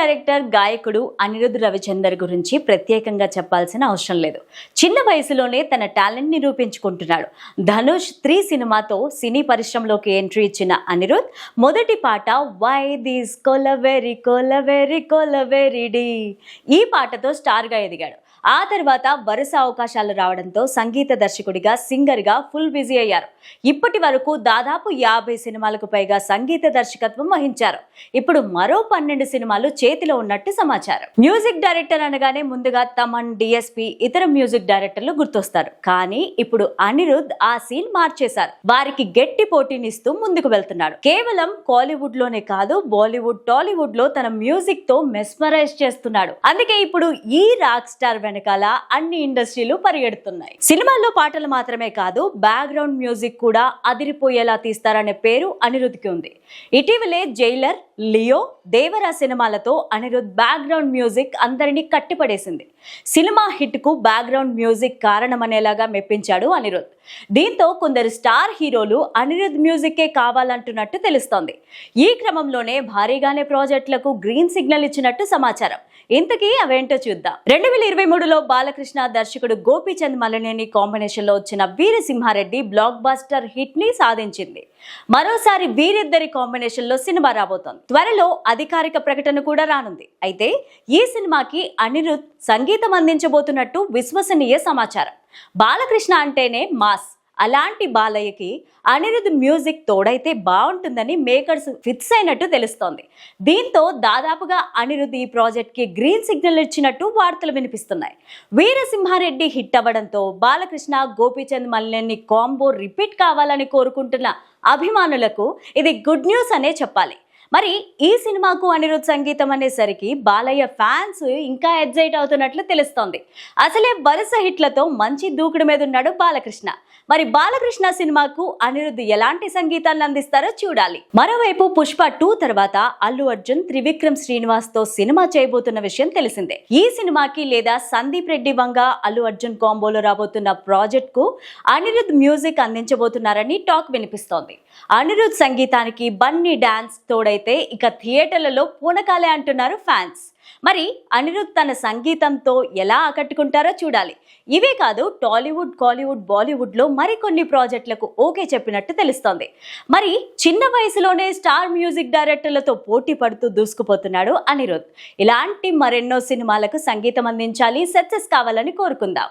Director గాయకుడు అనిరుద్ రవిచందర్ గురించి ప్రత్యేకంగా చెప్పాల్సిన అవసరం లేదు. చిన్న వయసులోనే తన టాలెంట్ నిరూపించుకుంటున్నాడు. ధనుష్ 3 సినిమాతో సినీ పరిశ్రమలోకి ఎంట్రీ ఇచ్చిన అనిరుద్ మొదటి పాట వై దిస్ కొలవెరి కొలవెరి కొలవెరిడి ఈ పాటతో స్టార్గా ఎదిగాడు. ఆ తర్వాత వరుస అవకాశాలు రావడంతో సంగీత దర్శకుడిగా, సింగర్గా ఫుల్ బిజీ అయ్యారు. ఇప్పటి వరకు దాదాపు 50 సినిమాలకు పైగా సంగీత దర్శకత్వం వహించారు. ఇప్పుడు మరో 12 సినిమాలు చేతిలో ఉన్నట్టు సమాచారం. మ్యూజిక్ డైరెక్టర్ అనగానే ముందుగా తమన్, డిఎస్పి, ఇతర మ్యూజిక్ డైరెక్టర్లు గుర్తొస్తారు. కానీ ఇప్పుడు అనిరుద్ ఆ సీన్ మార్చేశారు. వారికి గట్టి పోటీనిస్తూ ముందుకు వెళ్తున్నాడు. కేవలం కాలీవుడ్ లోనే కాదు, బాలీవుడ్, టాలీవుడ్ లో తన మ్యూజిక్ తో మెస్మరైజ్ చేస్తున్నాడు. అందుకే ఇప్పుడు ఈ రాక్ స్టార్ వెనకాల అన్ని ఇండస్ట్రీలు పరిగెడుతున్నాయి. సినిమాల్లో పాటలు మాత్రమే కాదు, బ్యాక్గ్రౌండ్ మ్యూజిక్ కూడా అదిరిపోయేలా తీస్తారనే పేరు అనిరుద్కి ఉంది. ఇటీవలే జైలర్, లియో, దేవరా సినిమాలతో అనిరుద్ బ్యాక్గ్రౌండ్ మ్యూజిక్ అందరినీ కట్టిపడేసింది. సినిమా హిట్ కు బ్యాక్గ్రౌండ్ మ్యూజిక్ కారణమనేలాగా మెప్పించాడు అనిరుద్. దీంతో కొందరు స్టార్ హీరోలు అనిరుద్ మ్యూజిక్కే కావాలంటున్నట్టు తెలుస్తోంది. ఈ క్రమంలోనే భారీగానే ప్రాజెక్టులకు గ్రీన్ సిగ్నల్ ఇచ్చినట్టు సమాచారం. ఇంతకీ అవేంటో చూద్దాం. 2023లో బాలకృష్ణ దర్శకుడు గోపీచంద్ మలినేని కాంబినేషన్ లో వచ్చిన వీరసింహారెడ్డి బ్లాక్ బస్టర్ హిట్ ని సాధించింది. మరోసారి వీరిద్దరి కాంబినేషన్ లో సినిమా రాబోతోంది. త్వరలో అధికారిక ప్రకటన కూడా రానుంది. అయితే ఈ సినిమాకి అనిరుద్ సంగీతం అందించబోతున్నట్టు విశ్వసనీయ సమాచారం. బాలకృష్ణ అంటేనే మాస్. అలాంటి బాలయ్యకి అనిరుద్ మ్యూజిక్ తోడైతే బాగుంటుందని మేకర్స్ ఫిక్స్ అయినట్టు తెలుస్తోంది. దీంతో దాదాపుగా అనిరుద్ ఈ ప్రాజెక్ట్ కి గ్రీన్ సిగ్నల్ ఇచ్చినట్టు వార్తలు వినిపిస్తున్నాయి. వీరసింహారెడ్డి హిట్ అవ్వడంతో బాలకృష్ణ, గోపీచంద్ మలినేని కాంబో రిపీట్ కావాలని కోరుకుంటున్న అభిమానులకు ఇది గుడ్ న్యూస్ అనే చెప్పాలి. మరి ఈ సినిమాకు అనిరుద్ సంగీతం అనేసరికి బాలయ్య ఫ్యాన్స్ ఇంకా ఎగ్జైట్ అవుతున్నట్లు తెలుస్తోంది. అసలే వరుస హిట్లతో మంచి దూకుడు మీద ఉన్నాడు బాలకృష్ణ. మరి బాలకృష్ణ సినిమాకు అనిరుద్ ఎలాంటి సంగీతాన్ని అందిస్తారో చూడాలి. మరోవైపు పుష్ప 2 తర్వాత అల్లు అర్జున్, త్రివిక్రమ్ శ్రీనివాస్ తో సినిమా చేయబోతున్న విషయం తెలిసిందే. ఈ సినిమాకి లేదా సందీప్ రెడ్డి వంగ, అల్లు అర్జున్ కాంబోలో రాబోతున్న ప్రాజెక్ట్ కు అనిరుద్ మ్యూజిక్ అందించబోతున్నారని టాక్ వినిపిస్తోంది. అనిరుద్ సంగీతానికి బన్నీ డాన్స్ తోడైతే ఇక థియేటర్లలో పూనకాలే అంటున్నారు ఫ్యాన్స్. మరి అనిరుద్ తన సంగీతంతో ఎలా ఆకట్టుకుంటారో చూడాలి. ఇవే కాదు, టాలీవుడ్, కాలీవుడ్, బాలీవుడ్ లో మరికొన్ని ప్రాజెక్టులకు ఓకే చెప్పినట్టు తెలుస్తోంది. మరి చిన్న వయసులోనే స్టార్ మ్యూజిక్ డైరెక్టర్లతో పోటీ పడుతూ దూసుకుపోతున్నాడు అనిరుద్. ఇలాంటి మరెన్నో సినిమాలకు సంగీతం అందించాలి, సక్సెస్ కావాలని కోరుకుందాం.